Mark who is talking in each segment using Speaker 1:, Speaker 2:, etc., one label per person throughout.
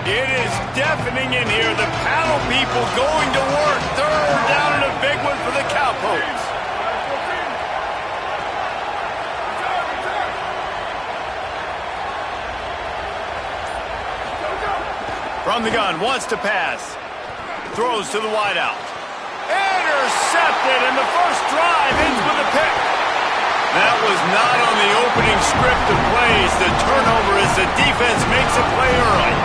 Speaker 1: It is deafening in here. The panel people going to work. Third down and a big one for the Cowpokes. From the gun, wants to pass. Throws to the wideout. Intercepted, and the first drive ends with a pick. That was not on the opening script of plays. The turnover as the defense makes a play early.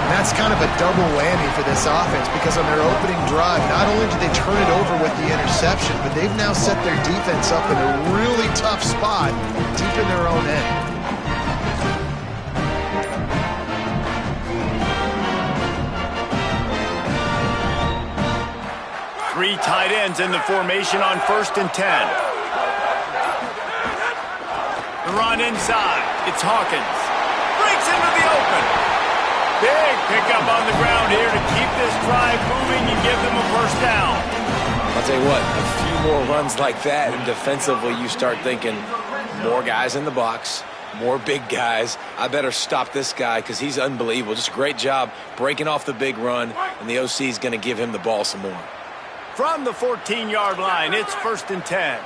Speaker 2: And that's kind of a double whammy for this offense because on their opening drive, not only did they turn it over with the interception, but they've now set their defense up in a really tough spot deep in their own end.
Speaker 1: Three tight ends in the formation on 1st and 10. The run inside. It's Hawkins. Breaks into the open. Big pickup on the ground here to keep this drive moving and give them a first down.
Speaker 3: I'll tell you what, a few more runs like that, and defensively you start thinking more guys in the box, more big guys. I better stop this guy because he's unbelievable. Just a great job breaking off the big run, and the OC is going to give him the ball some more.
Speaker 1: From the 14-yard line, it's 1st and 10.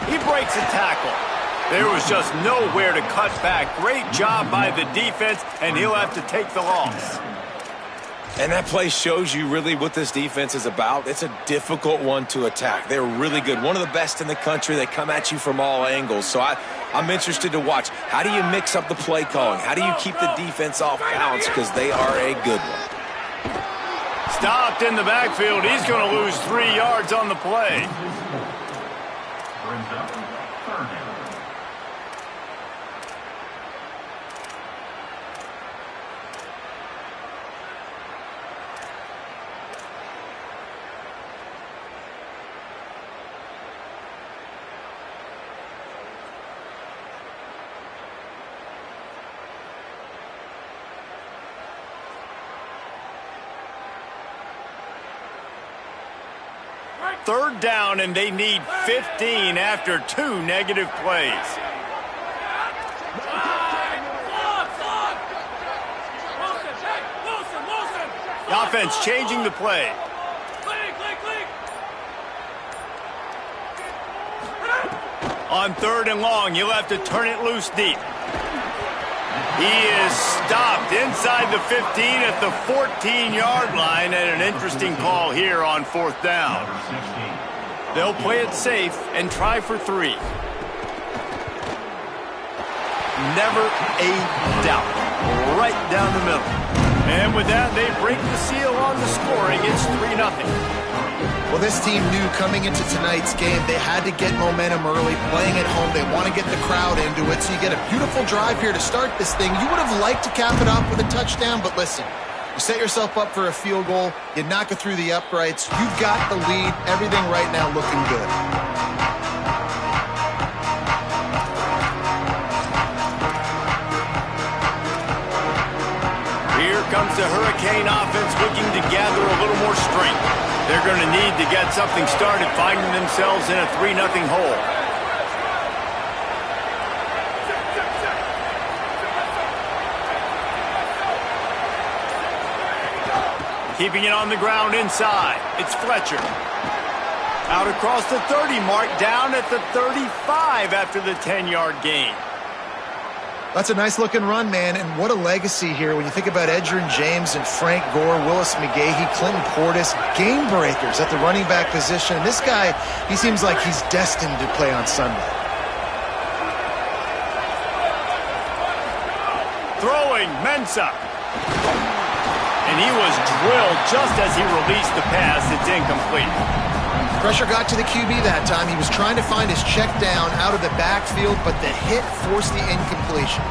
Speaker 1: He breaks a tackle. There was just nowhere to cut back. Great job by the defense, and he'll have to take the loss.
Speaker 3: And that play shows you really what this defense is about. It's a difficult one to attack. They're really good. One of the best in the country. They come at you from all angles. So I'm interested to watch. How do you mix up the play calling? How do you keep the defense off balance? Because they are a good one.
Speaker 1: Stopped in the backfield. He's going to lose 3 yards on the play.
Speaker 4: Brings up third down.
Speaker 1: Third down, and they need 15 after 2 negative plays. The offense changing the play. On 3rd and long, you'll have to turn it loose deep. He is stopped inside the 15 at the 14-yard line, and an interesting call here on 4th down. They'll play it safe and try for 3. Never a doubt. Right down the middle. And with that, they break the seal on the scoring. It's 3-0.
Speaker 2: Well, this team knew coming into tonight's game they had to get momentum early, playing at home. They want to get the crowd into it, so you get a beautiful drive here to start this thing. You would have liked to cap it off with a touchdown, but listen, you set yourself up for a field goal, you knock it through the uprights, you've got the lead, everything right now looking good.
Speaker 1: Here comes the Hurricane offense looking to gather a little more strength. They're going to need to get something started, finding themselves in a 3-0 hole. Keeping it on the ground inside. It's Fletcher. Out across the 30 mark, down at the 35 after the 10-yard gain.
Speaker 2: That's a nice-looking run, man, and what a legacy here when you think about Edgerrin James and Frank Gore, Willis McGahee, Clinton Portis, game breakers at the running back position. And this guy, he seems like he's destined to play on Sunday.
Speaker 1: Throwing, Ncaa. And he was drilled just as he released the pass. It's incomplete.
Speaker 2: Pressure got to the QB that time. He was trying to find his check down out of the backfield, but the hit forced the incompletion.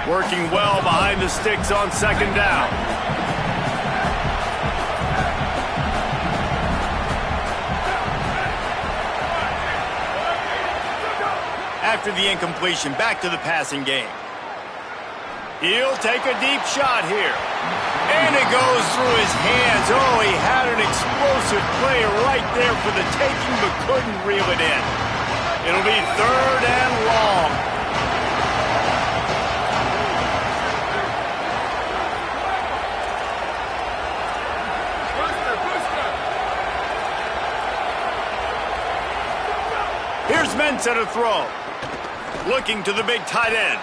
Speaker 1: Working well behind the sticks on 2nd down. after the incompletion. Back to the passing game. He'll take a deep shot here. And it goes through his hands. Oh, he had an explosive play right there for the taking, but couldn't reel it in. It'll be 3rd and long. Here's Ncaa to throw. Looking to the big tight end.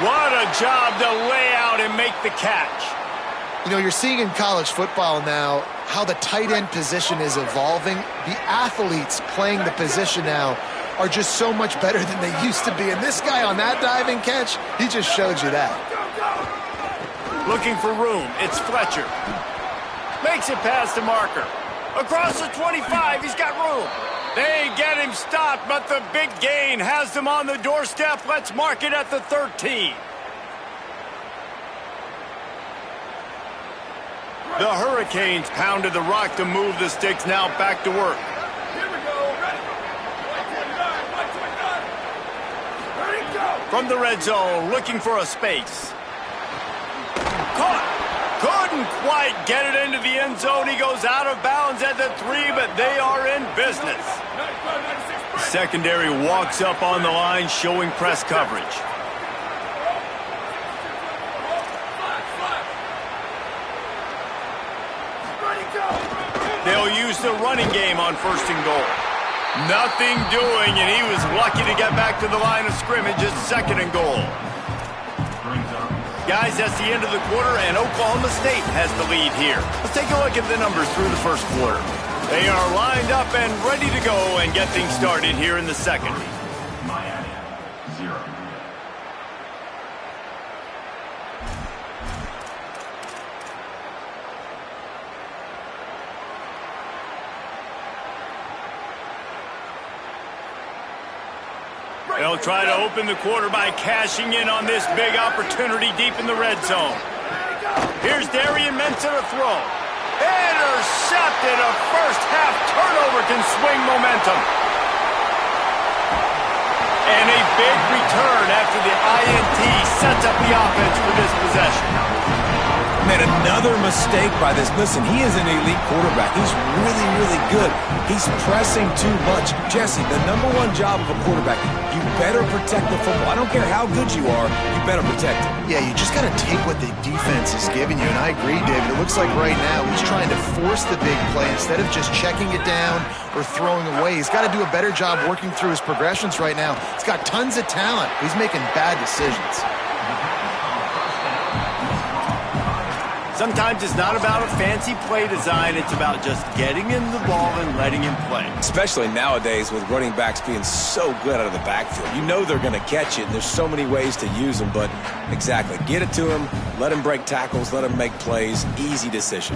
Speaker 1: What a job to lay out and make the catch.
Speaker 2: You know, you're seeing in college football now how the tight end position is evolving. The athletes playing the position now are just so much better than they used to be. And this guy on that diving catch, he just showed you that.
Speaker 1: Looking for room. It's Fletcher. Makes it past the marker. Across the 25, he's got room. They get him stopped, but the big gain has them on the doorstep. Let's mark it at the 13. The Hurricanes pounded the rock to move the sticks. Now back to work.
Speaker 4: Here we go. Ready. 129. Ready, go.
Speaker 1: From the red zone, looking for a space. Caught. Couldn't quite get it into the end zone. He goes out of bounds at the 3, but they are in business. Secondary walks up on the line, showing press coverage. They'll use the running game on 1st and goal. Nothing doing, and he was lucky to get back to the line of scrimmage at 2nd and goal. Guys, that's the end of the quarter, and Oklahoma State has the lead here. Let's take a look at the numbers through the 1st quarter. They are lined up and ready to go and get things started here in the 2nd.
Speaker 4: Miami, 0.
Speaker 1: They'll try to open the quarter by cashing in on this big opportunity deep in the red zone. Here's Darian Ncaa to throw. Intercepted. A first-half turnover can swing momentum. And a big return after the INT sets up the offense for this possession.
Speaker 3: Man, another mistake by this. Listen, he is an elite quarterback. He's really, really good. He's pressing too much. Jesse, the #1 job of a quarterback, you better protect the football. I don't care how good you are, you better protect it.
Speaker 2: Yeah, you just got to take what the defense is giving you. And I agree, David. It looks like right now he's trying to force the big play instead of just checking it down or throwing away. He's got to do a better job working through his progressions right now. He's got tons of talent. He's making bad decisions.
Speaker 1: Sometimes it's not about a fancy play design. It's about just getting him the ball and letting him play.
Speaker 3: Especially nowadays with running backs being so good out of the backfield. You know they're going to catch it, and there's so many ways to use them. But exactly, get it to him, let him break tackles, let him make plays. Easy decision.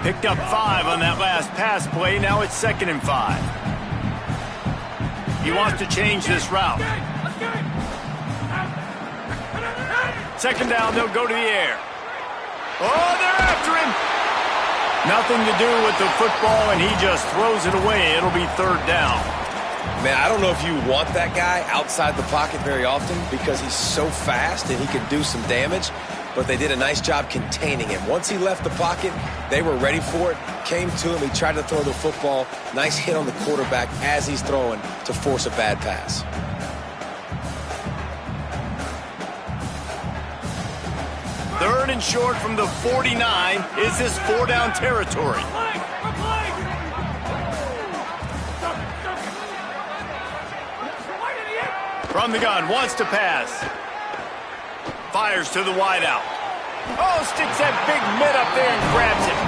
Speaker 1: Picked up 5 on that last pass play. Now it's 2nd and 5. He wants to change this route. 2nd down, they'll go to the air. Oh, they're after him. Nothing to do with the football, and he just throws it away. It'll be 3rd down.
Speaker 3: Man, I don't know if you want that guy outside the pocket very often because he's so fast and he can do some damage, but they did a nice job containing him. Once he left the pocket, they were ready for it, came to him, he tried to throw the football. Nice hit on the quarterback as he's throwing to force a bad pass.
Speaker 1: Third and short from the 49. Is this 4-down territory? From the gun, wants to pass. Fires to the wideout. Oh, sticks that big mid up there and grabs it.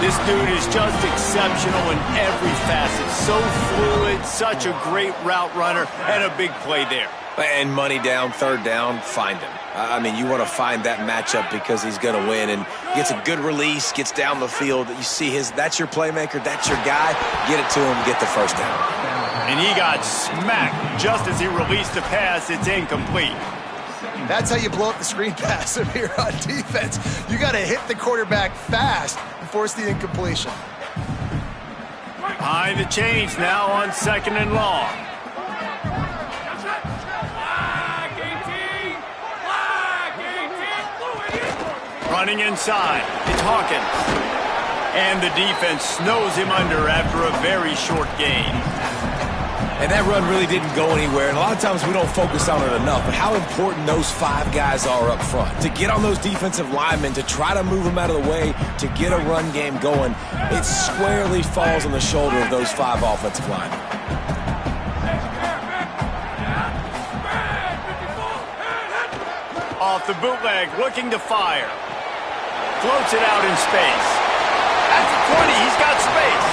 Speaker 1: This dude is just exceptional in every facet. So fluid, such a great route runner, and a big play there.
Speaker 3: And money down, 3rd down, find him. I mean, you want to find that matchup because he's going to win and gets a good release, gets down the field. You see that's your playmaker, that's your guy. Get it to him, get the 1st down.
Speaker 1: And he got smacked just as he released the pass. It's incomplete.
Speaker 2: That's how you blow up the screen pass up here on defense. You got to hit the quarterback fast and force the incompletion.
Speaker 1: Behind the chains now on 2nd and long. Running inside, it's Hawkins. And the defense snows him under after a very short gain.
Speaker 3: And that run really didn't go anywhere. And a lot of times we don't focus on it enough, but how important those 5 guys are up front. To get on those defensive linemen, to try to move them out of the way, to get a run game going, it squarely falls on the shoulder of those 5 offensive linemen.
Speaker 1: Off the bootleg, looking to fire. Floats it out in space. At the 20, he's got space.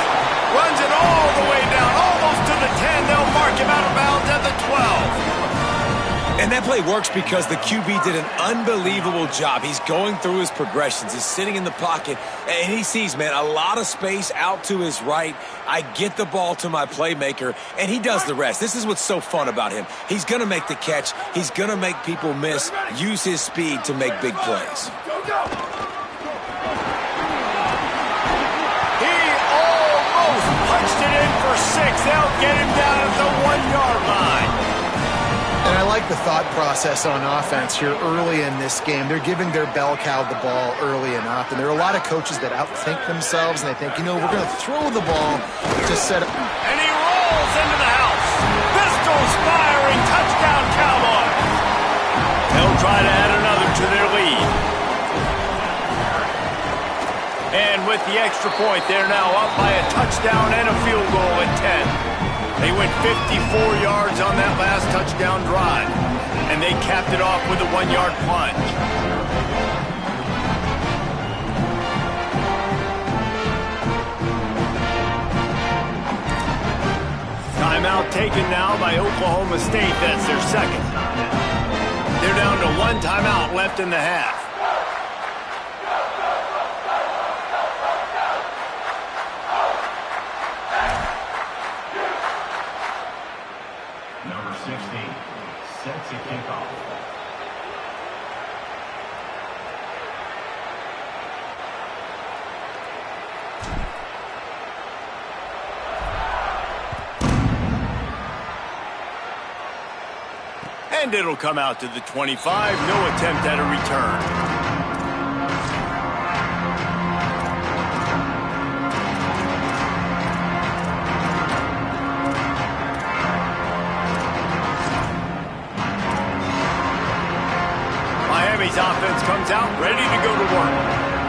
Speaker 1: Runs it all the way down, almost to the 10. They'll mark him out of bounds at the 12.
Speaker 3: And that play works because the QB did an unbelievable job. He's going through his progressions. He's sitting in the pocket, and he sees, man, a lot of space out to his right. I get the ball to my playmaker, and he does the rest. This is what's so fun about him. He's going to make the catch. He's going to make people miss, use his speed to make big plays.
Speaker 1: Punched it in for 6. They'll get him down at the 1-yard line.
Speaker 2: And I like the thought process on offense here early in this game. They're giving their bell cow the ball early enough. And there are a lot of coaches that outthink themselves, and they think, we're going to throw the ball to set up.
Speaker 1: And he rolls into the house. Pistols firing. Touchdown, Cowboys. They'll try to add another to their lead. And with the extra point, they're now up by a touchdown and a field goal at 10. They went 54 yards on that last touchdown drive, and they capped it off with a 1-yard plunge. Timeout taken now by Oklahoma State. That's their second. They're down to 1 timeout left in the half.
Speaker 4: Number 16 sets a kickoff.
Speaker 1: And it'll come out to the 25. No attempt at a return. Miami's offense comes out ready to go to work.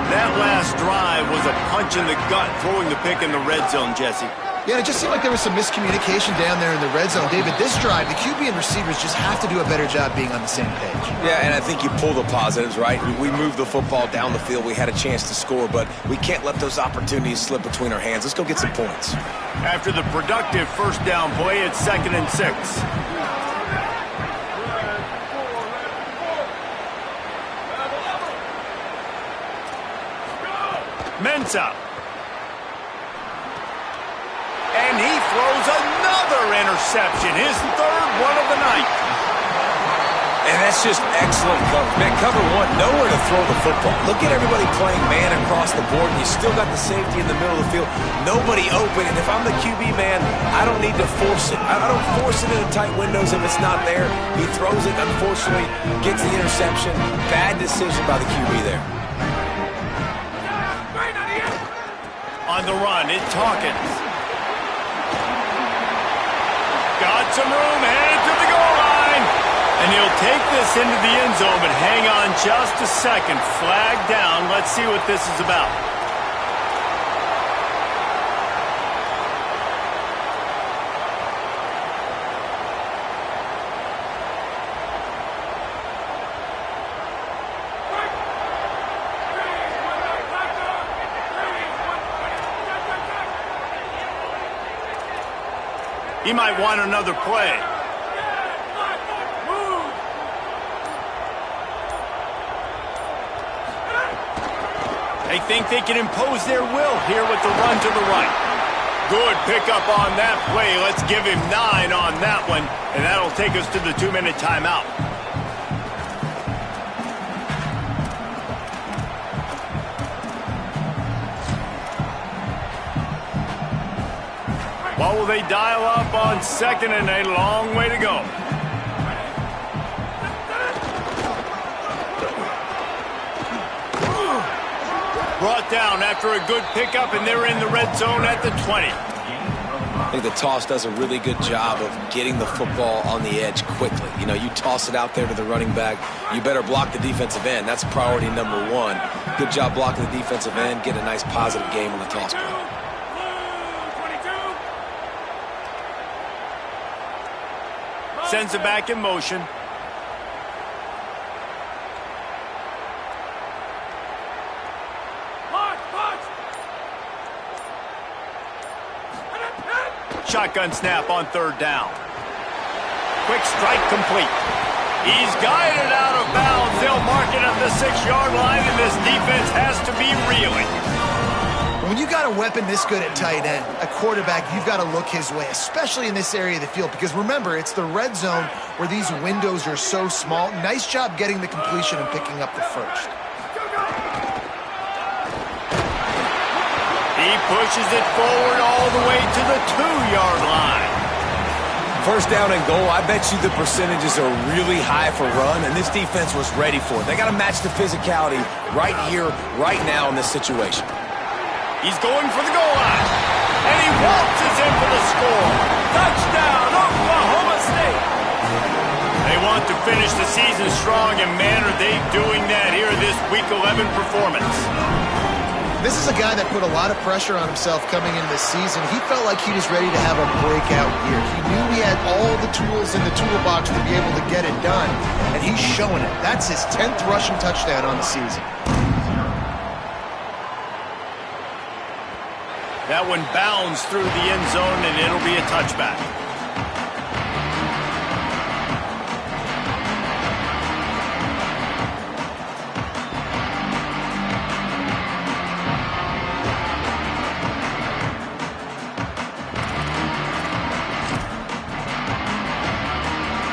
Speaker 1: That last drive was a punch in the gut, throwing the pick in the red zone, Jesse.
Speaker 2: Yeah, it just seemed like there was some miscommunication down there in the red zone. David, this drive, the QB and receivers just have to do a better job being on the same page.
Speaker 3: Yeah, and I think you pull the positives, right? We moved the football down the field. We had a chance to score, but we can't let those opportunities slip between our hands. Let's go get some points.
Speaker 1: After the productive first down play, it's 2nd and 6. Ncaa. And he throws another interception, his 3rd one of the night.
Speaker 3: And that's just excellent coverage. Man, cover 1, nowhere to throw the football. Look at everybody playing man across the board, and you still got the safety in the middle of the field. Nobody open, and if I'm the QB, man, I don't need to force it. I don't force it into tight windows if it's not there. He throws it, unfortunately, gets the interception. Bad decision by the QB there.
Speaker 1: On the run, it's Hawkins. Got some room, headed to the goal line. And he'll take this into the end zone, but hang on just a second. Flag down. Let's see what this is about. He might want another play. They think they can impose their will here with the run to the right. Good pickup on that play. Let's give him 9 on that one, and that'll take us to the 2-minute timeout. What will they dial up on second and a long way to go? Brought down after a good pickup, and they're in the red zone at the 20.
Speaker 3: I think the toss does a really good job of getting the football on the edge quickly. You know, you toss it out there to the running back, you better block the defensive end. That's priority number one. Good job blocking the defensive end, get a nice positive game on the toss play.
Speaker 1: Sends it back in motion. Shotgun snap on third down. Quick strike complete. He's guided out of bounds. They'll mark it at the 6-yard line, and this defense has to be reeling.
Speaker 2: When you got a weapon this good at tight end, a quarterback, you've got to look his way, especially in this area of the field, because remember, it's the red zone where these windows are so small. Nice job getting the completion and picking up the first.
Speaker 1: He pushes it forward all the way to the 2-yard line.
Speaker 3: First down and goal, I bet you the percentages are really high for run, and this defense was ready for it. They got to match the physicality right here, right now in this situation.
Speaker 1: He's going for the goal line, and he waltzes in for the score. Touchdown, Oklahoma State. They want to finish the season strong, and man, are they doing that here in this Week 11 performance.
Speaker 2: This is a guy that put a lot of pressure on himself coming into this season. He felt like he was ready to have a breakout year. He knew he had all the tools in the toolbox to be able to get it done, and he's showing it. That's his 10th rushing touchdown on the season.
Speaker 1: That one bounds through the end zone, and it'll be a touchback.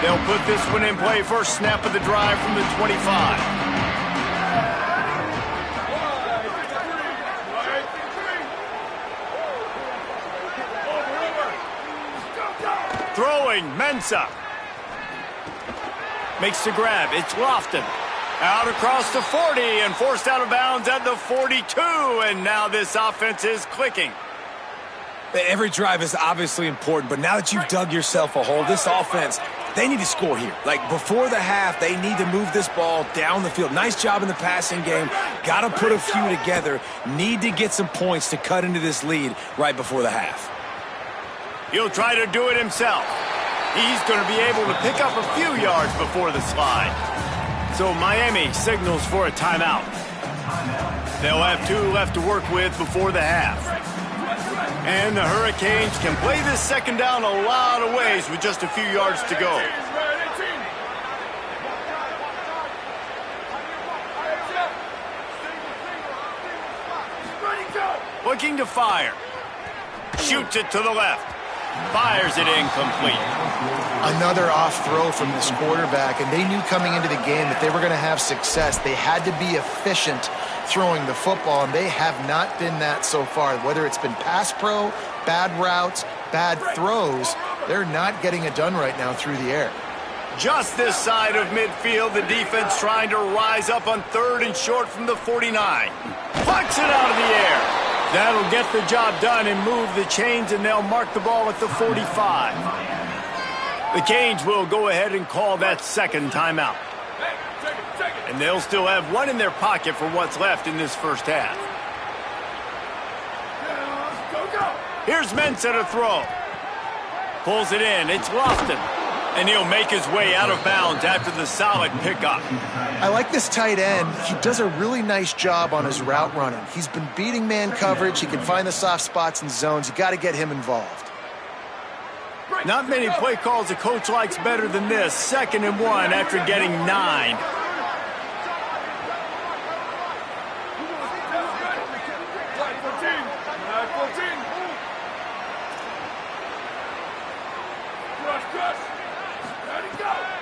Speaker 1: They'll put this one in play. First snap of the drive from the 25. Throwing, Ncaa. Makes the grab. It's Lofton. Out across the 40 and forced out of bounds at the 42. And now this offense is clicking.
Speaker 3: Every drive is obviously important, but now that you've dug yourself a hole, this offense, they need to score here. Like, before the half, they need to move this ball down the field. Nice job in the passing game. Got to put a few together. Need to get some points to cut into this lead right before the half.
Speaker 1: He'll try to do it himself. He's going to be able to pick up a few yards before the slide. So Miami signals for a timeout. They'll have 2 left to work with before the half. And the Hurricanes can play this second down a lot of ways with just a few yards to go. Looking to fire. Shoots it to the left. Fires it incomplete.
Speaker 2: Another off throw from this quarterback, and they knew coming into the game that they were going to have success. They had to be efficient throwing the football, and they have not been that so far. Whether it's been pass pro, bad routes, bad throws, they're not getting it done right now through the air.
Speaker 1: Just this side of midfield, the defense trying to rise up on 3rd and short from the 49. Plucks it out of the air. That'll get the job done and move the chains, and they'll mark the ball at the 45. The Canes will go ahead and call that second timeout. And they'll still have one in their pocket for what's left in this first half. Here's Ncaa to throw. Pulls it in. It's Lofton. And he'll make his way out of bounds after the solid pickup.
Speaker 2: I like this tight end. He does a really nice job on his route running. He's been beating man coverage. He can find the soft spots and zones. You got to get him involved.
Speaker 1: Not many play calls a coach likes better than this. 2nd and 1 after getting 9.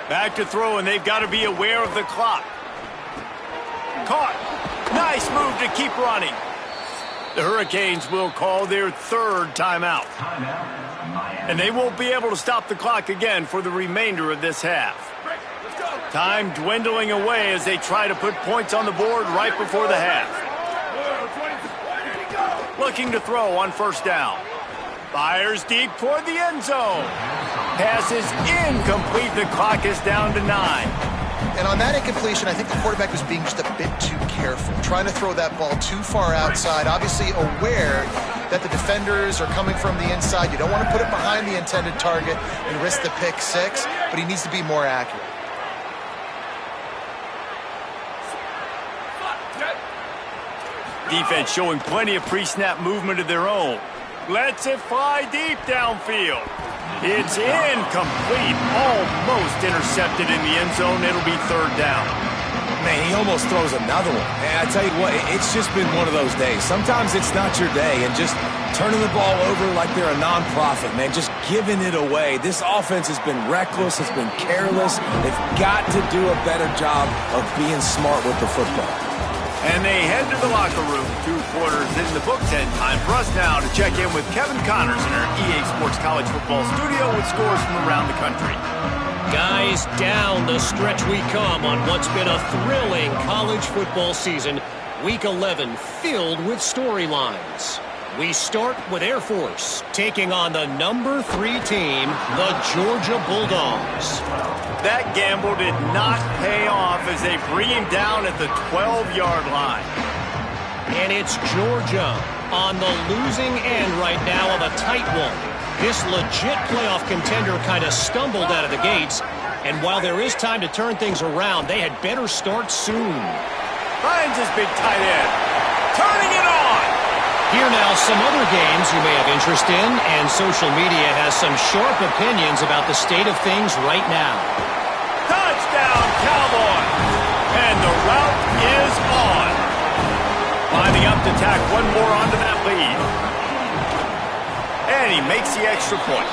Speaker 1: Back to throw, and they've got to be aware of the clock. Caught. Nice move to keep running. The Hurricanes will call their third timeout. And they won't be able to stop the clock again for the remainder of this half. Time dwindling away as they try to put points on the board right before the half. Looking to throw on first down. Fires deep toward the end zone. Pass is incomplete. The clock is down to 9.
Speaker 2: And on that incompletion, I think the quarterback was being just a bit too careful, trying to throw that ball too far outside, obviously aware that the defenders are coming from the inside. You don't want to put it behind the intended target and risk the pick six, but he needs to be more accurate.
Speaker 1: Defense showing plenty of pre-snap movement of their own. Lets it fly deep downfield. It's incomplete. Almost intercepted in the end zone. It'll be third down.
Speaker 3: Man, he almost throws another one. And I tell you what, it's just been one of those days. Sometimes it's not your day, and just turning the ball over like they're a nonprofit, man, just giving it away. This offense has been reckless, has been careless. They've got to do a better job of being smart with the football.
Speaker 1: And they head to the locker room. 2 quarters in the books, and time for us now to check in with Kevin Connors in our EA Sports College Football studio with scores from around the country.
Speaker 5: Guys, down the stretch we come on what's been a thrilling college football season. Week 11 filled with storylines. We start with Air Force taking on the number 3 team, the Georgia Bulldogs.
Speaker 1: That gamble did not pay off as they bring him down at the 12-yard line.
Speaker 5: And it's Georgia on the losing end right now of a tight one. This legit playoff contender kind of stumbled out of the gates, and while there is time to turn things around, they had better start soon.
Speaker 1: Finds his big tight end. Turning it on!
Speaker 5: Here now, some other games you may have interest in, and social media has some sharp opinions about the state of things right now.
Speaker 1: Touchdown, Cowboys! And the route is on. Lining up to tack one more onto that lead. And he makes the extra point.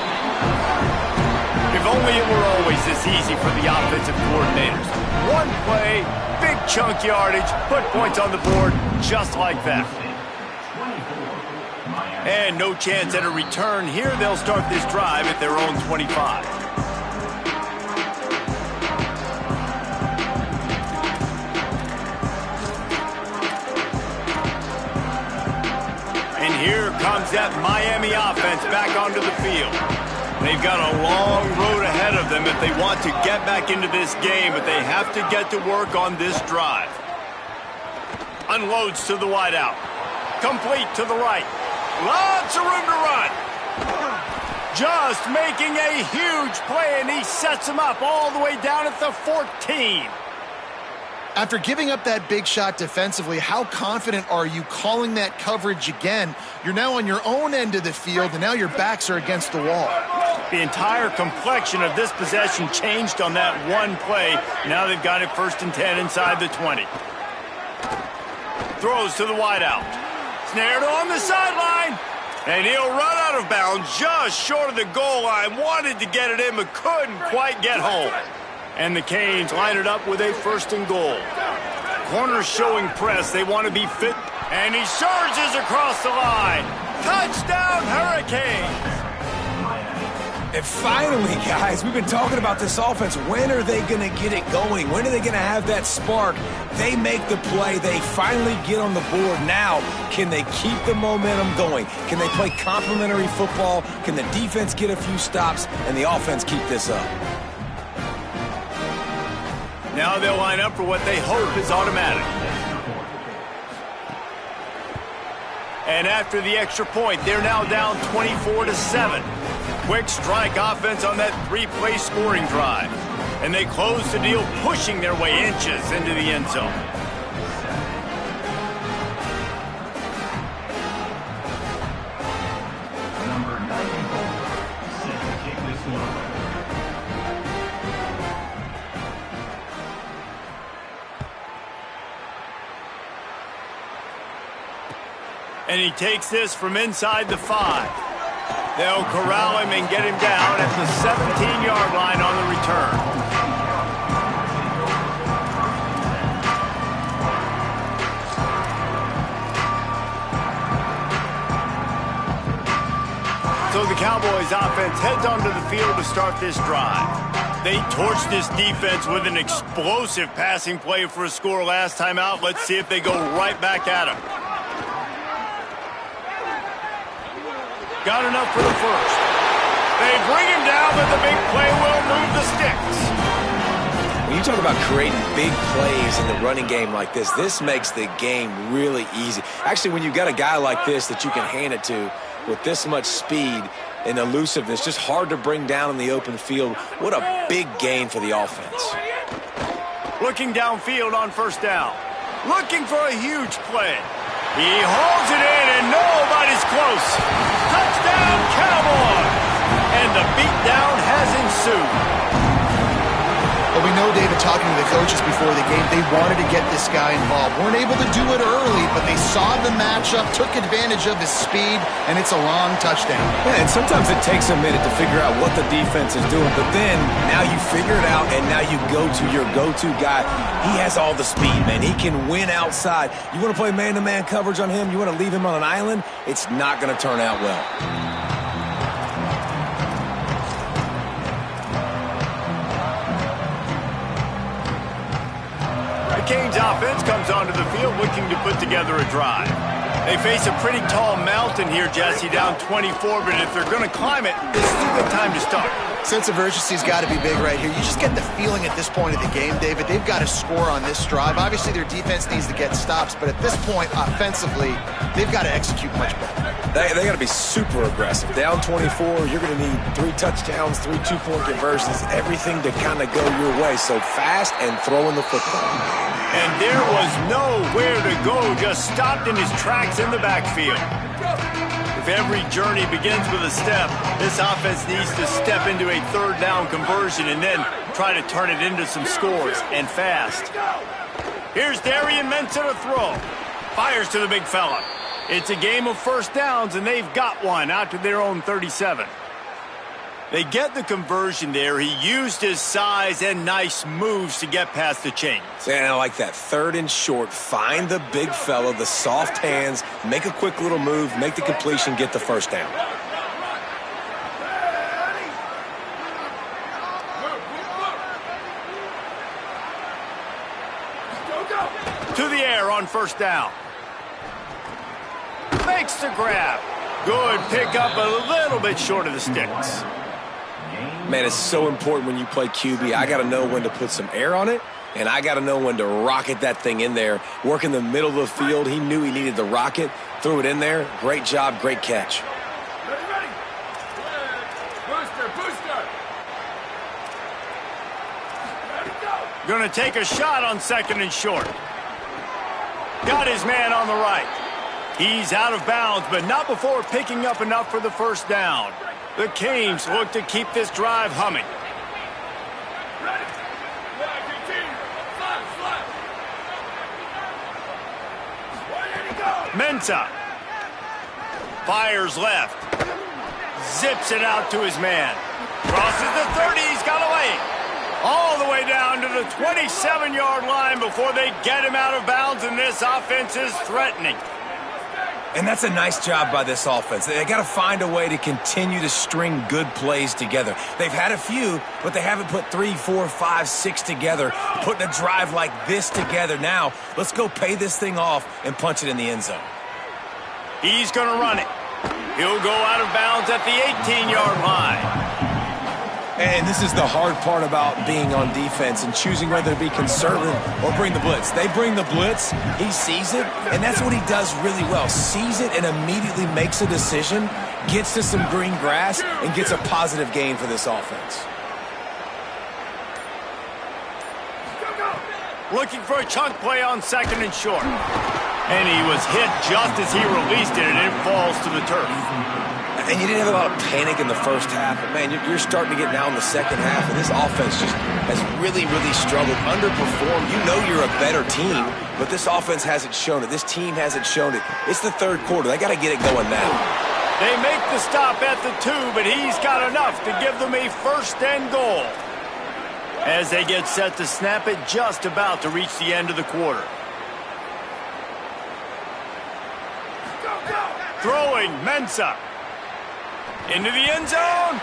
Speaker 1: If only it were always this easy for the offensive coordinators. One play, big chunk yardage, put points on the board just like that. And no chance at a return here. They'll start this drive at their own 25. And here comes that Miami offense back onto the field. They've got a long road ahead of them if they want to get back into this game, but they have to get to work on this drive. Unloads to the wideout. Complete to the right. Lots of room to run. Just making a huge play, and he sets him up all the way down at the 14.
Speaker 2: After giving up that big shot defensively, how confident are you calling that coverage again? You're now on your own end of the field, and now your backs are against the wall.
Speaker 1: The entire complexion of this possession changed on that one play. Now they've got it 1st and 10 inside the 20. Throws to the wideout. Snared on the sideline. And he'll run out of bounds just short of the goal line. Wanted to get it in, but couldn't quite get home. And the Canes line it up with a 1st and goal. Corners showing press. They want to be fit. And he surges across the line. Touchdown, Hurricanes!
Speaker 3: And finally, guys, we've been talking about this offense. When are they going to get it going? When are they going to have that spark? They make the play. They finally get on the board. Now, can they keep the momentum going? Can they play complementary football? Can the defense get a few stops and the offense keep this up?
Speaker 1: Now they'll line up for what they hope is automatic. And after the extra point, they're now down 24-7. Quick strike offense on that 3-play scoring drive. And they close the deal, pushing their way inches into the end zone.
Speaker 4: Number 94, set to kick this one.
Speaker 1: And he takes this from inside the 5. They'll corral him and get him down at the 17-yard line on the return. So the Cowboys offense heads onto the field to start this drive. They torched this defense with an explosive passing play for a score last time out. Let's see if they go right back at them. Got enough for the first. They bring him down, but the big play will move the sticks.
Speaker 3: When you talk about creating big plays in the running game like this makes the game really easy. Actually, when you've got a guy like this that you can hand it to with this much speed and elusiveness, just hard to bring down in the open field. What a big gain for the offense.
Speaker 1: Looking downfield on first down. Looking for a huge play. He hauls it in, and nobody's close. Touchdown, Cowboys! And the beatdown has ensued.
Speaker 2: Well, we know, David, talking to the coaches before the game, they wanted to get this guy involved. Weren't able to do it early, but they saw the matchup, took advantage of his speed, and it's a long touchdown.
Speaker 3: Yeah, and sometimes it takes a minute to figure out what the defense is doing, but then now you figure it out, and now you go to your go-to guy. He has all the speed, man. He can win outside. You want to play man-to-man coverage on him? You want to leave him on an island? It's not going to turn out well.
Speaker 1: Canes offense comes onto the field looking to put together a drive. They face a pretty tall mountain here, Jesse, down 24, but if they're going to climb it, this is a good time to start.
Speaker 2: Sense of urgency's got to be big right here. You just get the feeling at this point of the game, David, they've got to score on this drive. Obviously, their defense needs to get stops, but at this point, offensively, they've got to execute much better.
Speaker 3: They got to be super aggressive. Down 24, you're going to need 3 touchdowns, 3 two-point conversions, everything to kind of go your way. So fast and throwing the football.
Speaker 1: And there was nowhere to go, just stopped in his tracks in the backfield. If every journey begins with a step, this offense needs to step into a third down conversion and then try to turn it into some scores, and fast. Here's Darian Ncaa to throw. Fires to the big fella. It's a game of first downs, and they've got one out to their own 37. They get the conversion there. He used his size and nice moves to get past the chains.
Speaker 3: And I like that. 3rd and short. Find the big fella, the soft hands, make a quick little move, make the completion, get the first down.
Speaker 1: To the air on first down. Makes the grab. Good pickup, a little bit short of the sticks.
Speaker 3: Man, it's so important when you play QB. I got to know when to put some air on it, and I got to know when to rocket that thing in there. Work in the middle of the field. He knew he needed the rocket, threw it in there. Great job, great catch.
Speaker 1: Going to take a shot on 2nd and short. Got his man on the right. He's out of bounds, but not before picking up enough for the first down. The Canes look to keep this drive humming. Ncaa fires left. Zips it out to his man. Crosses the 30. He's got away. All the way down to the 27-yard line before they get him out of bounds, and this offense is threatening.
Speaker 3: And that's a nice job by this offense. They got to find a way to continue to string good plays together. They've had a few, but they haven't put 3, 4, 5, 6 together. Putting a drive like this together. Now, let's go pay this thing off and punch it in the end zone.
Speaker 1: He's going to run it. He'll go out of bounds at the 18-yard line.
Speaker 3: And this is the hard part about being on defense and choosing whether to be conservative or bring the blitz. They bring the blitz, he sees it, and that's what he does really well. Sees it and immediately makes a decision, gets to some green grass, and gets a positive gain for this offense.
Speaker 1: Looking for a chunk play on 2nd and short. And he was hit just as he released it, and it falls to the turf.
Speaker 3: And you didn't have a lot of panic in the first half, but man, you're starting to get now in the second half, and this offense just has really, really struggled, underperformed. You know you're a better team, but this offense hasn't shown it. This team hasn't shown it. It's the 3rd quarter. They got to get it going now.
Speaker 1: They make the stop at the 2, but he's got enough to give them a 1st and goal. As they get set to snap it, just about to reach the end of the quarter. Throwing, Ncaa. Into the end zone.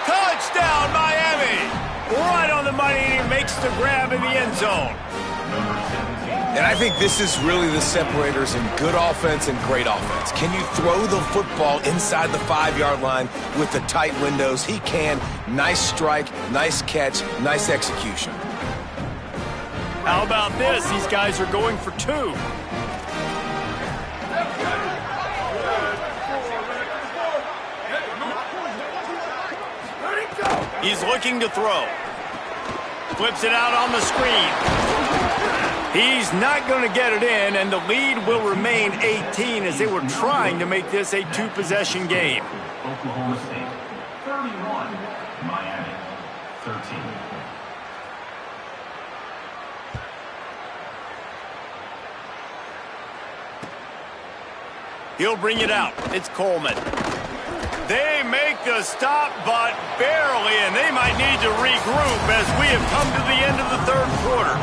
Speaker 1: Touchdown, Miami. Right on the money, and he makes the grab in the end zone.
Speaker 3: And I think this is really the separators in good offense and great offense. Can you throw the football inside the 5-yard line with the tight windows? He can. Nice strike, nice catch, nice execution.
Speaker 1: How about this? These guys are going for 2. He's looking to throw. Flips it out on the screen. He's not going to get it in, and the lead will remain 18 as they were trying to make this a 2-possession game.
Speaker 4: Oklahoma State 31, Miami 13.
Speaker 1: He'll bring it out. It's Coleman. They make the stop, but barely, and they might need to regroup as we have come to the end of the 3rd quarter.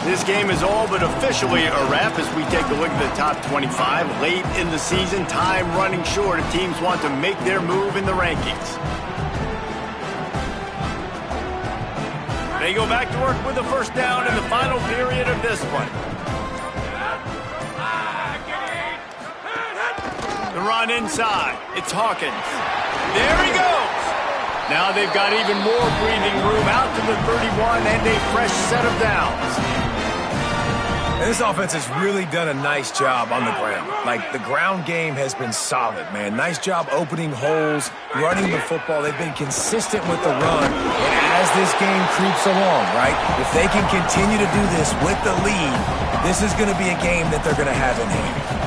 Speaker 1: This game is all but officially a wrap as we take a look at the top 25. Late in the season, time running short, and teams want to make their move in the rankings. They go back to work with the first down in the final period of this one. The run inside. It's Hawkins. There he goes. Now they've got even more breathing room out to the 31 and a fresh set of downs.
Speaker 3: And this offense has really done a nice job on the ground. Like, the ground game has been solid, man. Nice job opening holes, running the football. They've been consistent with the run. And as this game creeps along, right, if they can continue to do this with the lead, this is going to be a game that they're going to have in hand.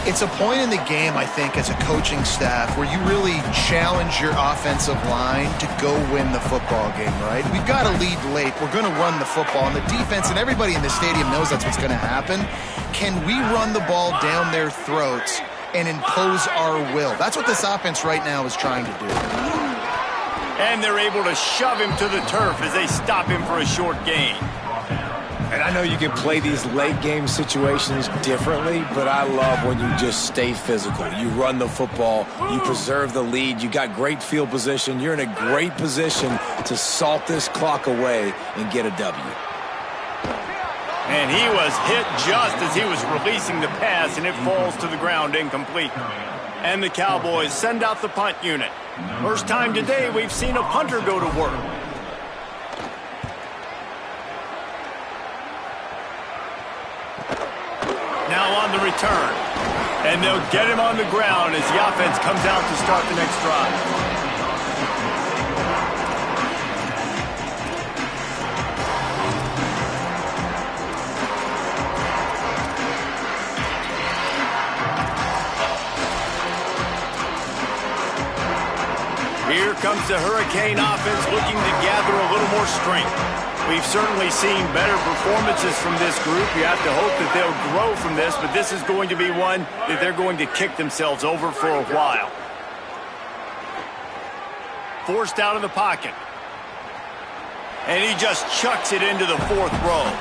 Speaker 2: It's a point in the game, I think, as a coaching staff where you really challenge your offensive line to go win the football game, right? We've got to lead late. We're going to run the football. And the defense and everybody in the stadium knows that's what's going to happen. Can we run the ball down their throats and impose our will? That's what this offense right now is trying to do.
Speaker 1: And they're able to shove him to the turf as they stop him for a short gain.
Speaker 3: And I know you can play these late game situations differently, but I love when you just stay physical. You run the football, you preserve the lead, you got great field position, you're in a great position to salt this clock away and get a W.
Speaker 1: And he was hit just as he was releasing the pass, and it falls to the ground incomplete. And the Cowboys send out the punt unit. First time today we've seen a punter go to work. Now on the return. And they'll get him on the ground as the offense comes out to start the next drive. Here comes the Hurricane offense looking to gather a little more strength. We've certainly seen better performances from this group. You have to hope that they'll grow from this, but this is going to be one that they're going to kick themselves over for a while. Forced out of the pocket. And he just chucks it into the 4th row.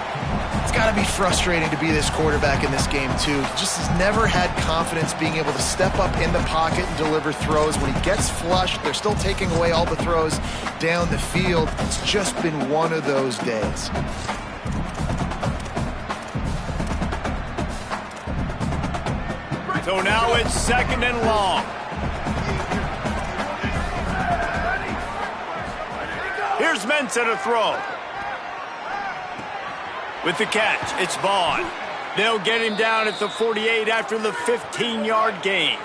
Speaker 2: It's got to be frustrating to be this quarterback in this game, too. He just has never had confidence being able to step up in the pocket and deliver throws. When he gets flushed, they're still taking away all the throws down the field. It's just been one of those days.
Speaker 1: So now it's 2nd and long. Here's Ncaa to throw. With the catch, it's Vaughn. They'll get him down at the 48 after the 15-yard gain.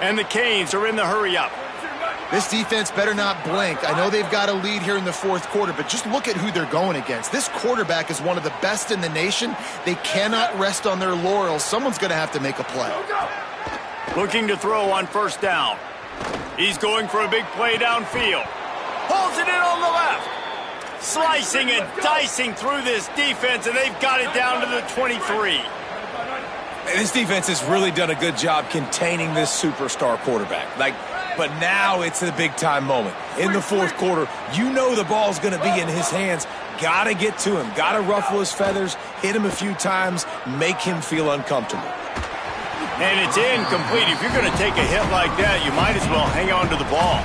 Speaker 1: And the Canes are in the hurry-up.
Speaker 2: This defense better not blink. I know they've got a lead here in the 4th quarter, but just look at who they're going against. This quarterback is one of the best in the nation. They cannot rest on their laurels. Someone's going to have to make a play.
Speaker 1: Looking to throw on 1st down. He's going for a big play downfield. Pulls it in on the left. Slicing and dicing through this defense, and they've got it down to the 23.
Speaker 3: And this defense has really done a good job containing this superstar quarterback. But now it's a big-time moment. In the 4th quarter, you know the ball's going to be in his hands. Got to get to him. Got to ruffle his feathers, hit him a few times, make him feel uncomfortable.
Speaker 1: And it's incomplete. If you're going to take a hit like that, you might as well hang on to the ball.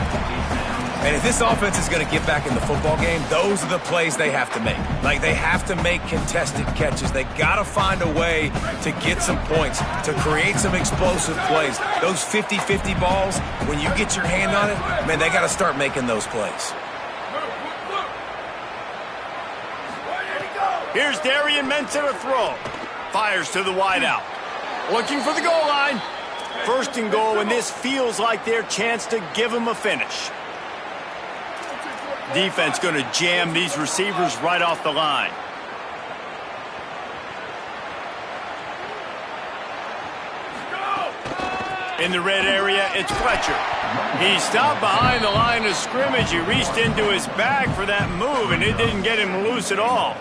Speaker 3: And if this offense is going to get back in the football game, those are the plays they have to make. Like, they have to make contested catches. They got to find a way to get some points, to create some explosive plays. Those 50-50 balls, when you get your hand on it, man, they got to start making those plays.
Speaker 1: Here's Darian Ncaa to throw. Fires to the wideout. Looking for the goal line. First and goal, and this feels like their chance to give them a finish. Defense going to jam these receivers right off the line. In the red area, it's Fletcher. He stopped behind the line of scrimmage. He reached into his bag for that move, and it didn't get him loose at all.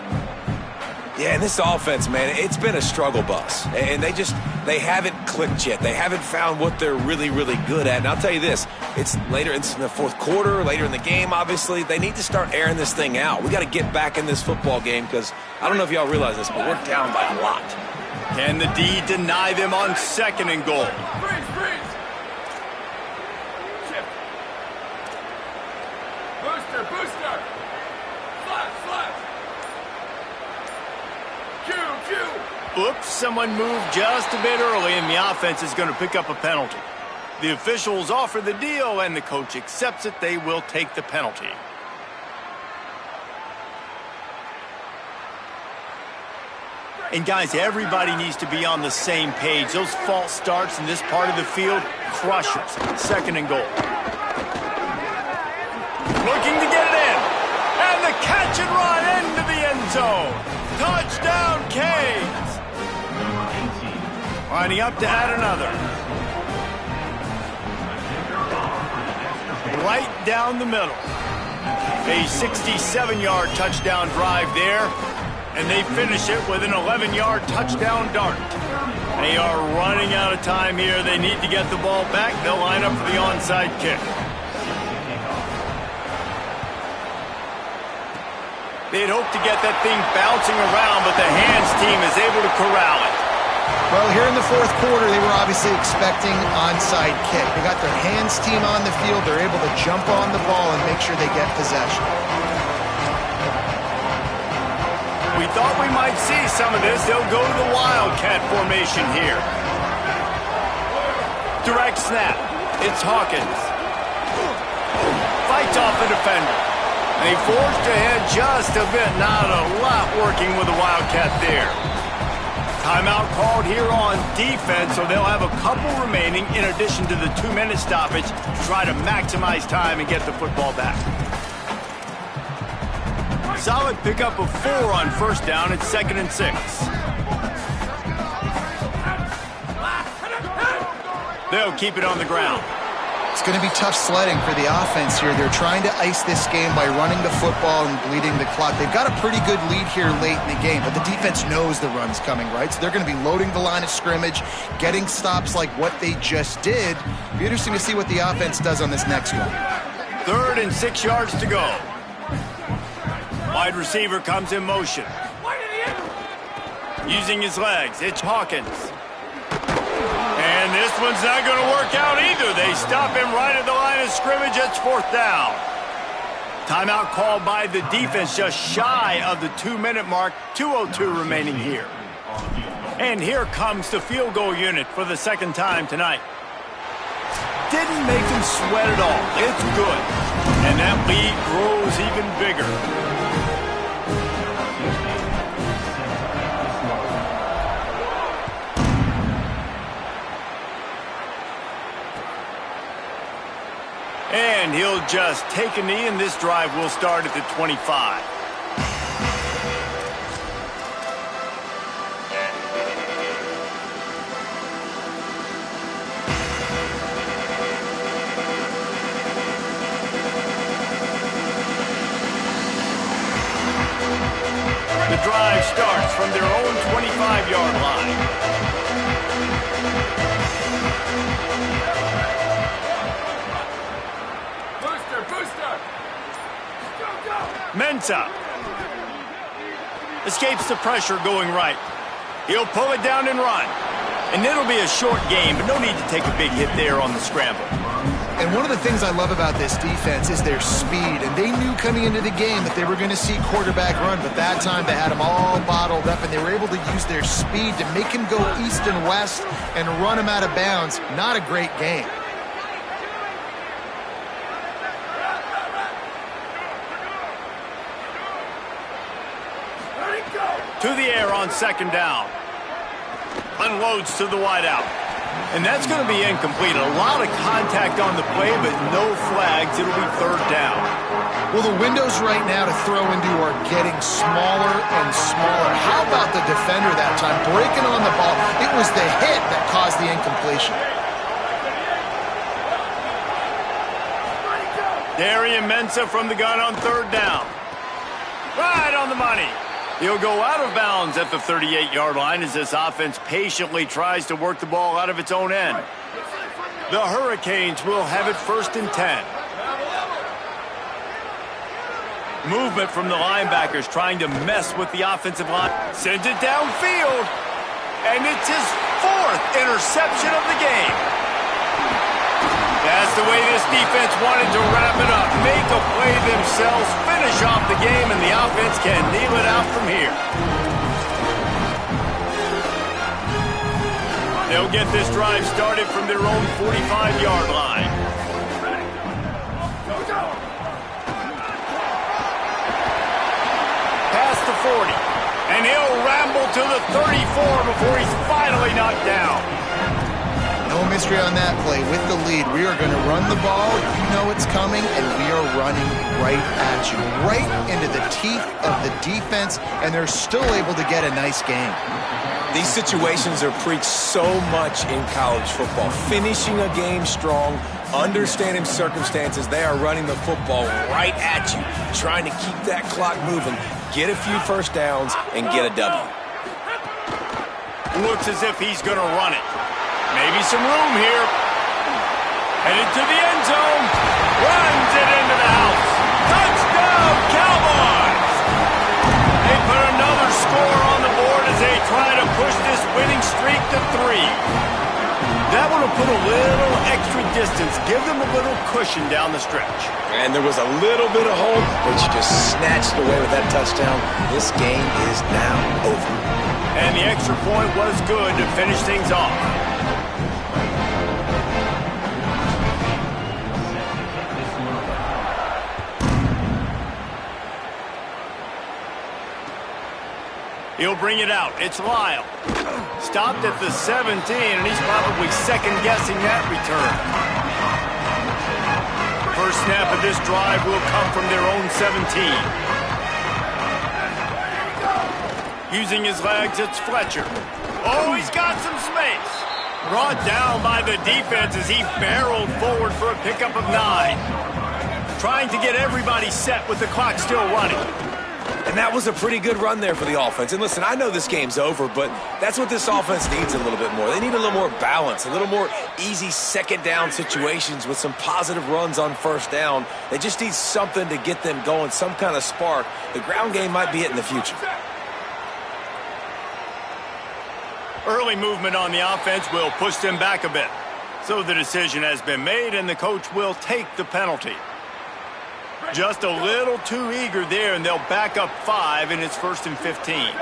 Speaker 3: Yeah, and this offense, man, it's been a struggle bus. And they haven't clicked yet. They haven't found what they're really, really good at. And I'll tell you this, it's later in the fourth quarter, later in the game, obviously. They need to start airing this thing out. We got to get back in this football game because I don't know if y'all realize this, but we're down by a lot.
Speaker 1: Can the D deny them on second and goal?
Speaker 6: Booster. Flash.
Speaker 1: Oops, someone moved just a bit early, and the offense is going to pick up a penalty. The officials offer the deal, and the coach accepts it. They will take the penalty. And, guys, everybody needs to be on the same page. Those false starts in this part of the field, crushers. Second and goal. Looking to get it in. And the catch and run into the end zone. Touchdown, Canes. Lining up to add another. Right down the middle. A 67-yard touchdown drive there. And they finish it with an 11-yard touchdown dart. They are running out of time here. They need to get the ball back. They'll line up for the onside kick. They'd hope to get that thing bouncing around, but the hands team is able to corral it.
Speaker 2: Well, here in the fourth quarter, they were obviously expecting onside kick. They got their hands team on the field. They're able to jump on the ball and make sure they get possession.
Speaker 1: We thought we might see some of this. They'll go to the Wildcat formation here. Direct snap. It's Hawkins. Fights off the defender. And he forged ahead just a bit. Not a lot working with the Wildcat there. Timeout called here on defense, so they'll have a couple remaining in addition to the 2-minute stoppage to try to maximize time and get the football back. Solid pickup of 4 on first down. It's 2nd and 6. They'll keep it on the ground.
Speaker 2: It's going to be tough sledding for the offense here. They're trying to ice this game by running the football and bleeding the clock. They've got a pretty good lead here late in the game, but the defense knows the run's coming, right? So they're going to be loading the line of scrimmage, getting stops like what they just did. It'll be interesting to see what the offense does on this next one.
Speaker 1: 3rd and 6 yards to go. Wide receiver comes in motion. Using his legs, it's Hawkins. And this one's not going to work out either. They stop him right at the line of scrimmage. It's 4th down. Timeout called by the defense just shy of the 2-minute mark. 2:02 remaining here. And here comes the field goal unit for the second time tonight. Didn't make him sweat at all. It's good. And that lead grows even bigger. And he'll just take a knee, and this drive will start at the 25. The drive starts from their own 25-yard line. Ncaa escapes the pressure going right. He'll pull it down and run. And it'll be a short game, but no need to take a big hit there on the scramble.
Speaker 2: And one of the things I love about this defense is their speed. And they knew coming into the game that they were going to see quarterback run, but that time they had them all bottled up, and they were able to use their speed to make him go east and west and run him out of bounds. Not a great game.
Speaker 1: To the air on second down. Unloads to the wideout. And that's going to be incomplete. A lot of contact on the play, but no flags. It'll be third down.
Speaker 2: Well, the windows right now to throw into are getting smaller and smaller. How about the defender that time breaking on the ball? It was the hit that caused the incompletion.
Speaker 1: Ncaa from the gun on third down. Right on the money. He'll go out of bounds at the 38-yard line as this offense patiently tries to work the ball out of its own end. The Hurricanes will have it 1st and 10. Movement from the linebackers trying to mess with the offensive line. Sends it downfield. And it's his 4th interception of the game. That's the way this defense wanted to wrap it up. Make a play themselves, finish off the game, and the offense can kneel it out from here. They'll get this drive started from their own 45-yard line. Past the 40, and he'll ramble to the 34 before he's finally knocked down.
Speaker 2: No mystery on that play. With the lead, we are going to run the ball. You know it's coming, and we are running right at you, right into the teeth of the defense, and they're still able to get a nice game.
Speaker 3: These situations are preached so much in college football. Finishing a game strong, understanding circumstances. They are running the football right at you, trying to keep that clock moving, get a few first downs, and get a W.
Speaker 1: Looks as if he's going to run it. Maybe some room here. Headed to the end zone. Runs it into the house. Touchdown, Cowboys! They put another score on the board as they try to push this winning streak to 3. That would have put a little extra distance, give them a little cushion down the stretch.
Speaker 3: And there was a little bit of hope, but you just snatched away with that touchdown. This game is now over.
Speaker 1: And the extra point was good to finish things off. He'll bring it out. It's Lyle. Stopped at the 17, and he's probably second-guessing that return. First snap of this drive will come from their own 17. Using his legs, it's Fletcher. Oh, he's got some space. Brought down by the defense as he barreled forward for a pickup of 9. Trying to get everybody set with the clock still running.
Speaker 3: And that was a pretty good run there for the offense. And listen, I know this game's over, but that's what this offense needs a little bit more. They need a little more balance, a little more easy second down situations with some positive runs on first down. They just need something to get them going, some kind of spark. The ground game might be it in the future.
Speaker 1: Early movement on the offense will push them back a bit. So the decision has been made, and the coach will take the penalty. Just a little too eager there, and they'll back up 5, and it's 1st and 15.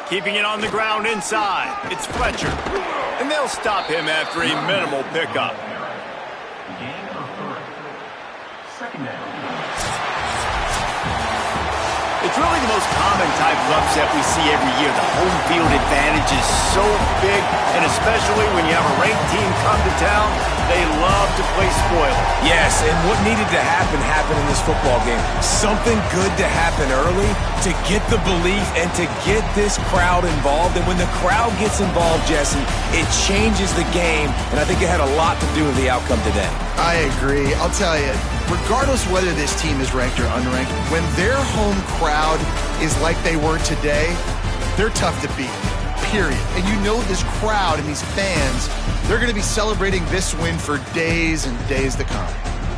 Speaker 1: Keeping it on the ground inside. It's Fletcher. And they'll stop him after a minimal pickup.
Speaker 4: Gain of 3. Second down.
Speaker 1: It's really the most common type of upset we see every year. The home field advantage is so big, and especially when you have a ranked team come to town, they love to play spoiler.
Speaker 3: Yes, and what needed to happen happened in this football game. Something good to happen early to get the belief and to get this crowd involved. And when the crowd gets involved, Jesse, it changes the game, and I think it had a lot to do with the outcome today.
Speaker 2: I agree. I'll tell you, regardless whether this team is ranked or unranked, when their home crowd is like they were today, they're tough to beat, period. And you know this crowd and these fans, they're going to be celebrating this win for days and days to come.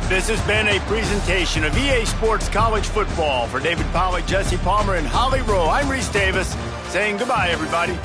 Speaker 1: This has been a presentation of EA Sports College Football. For David Pollack, Jesse Palmer, and Holly Rowe, I'm Reese Davis saying goodbye, everybody.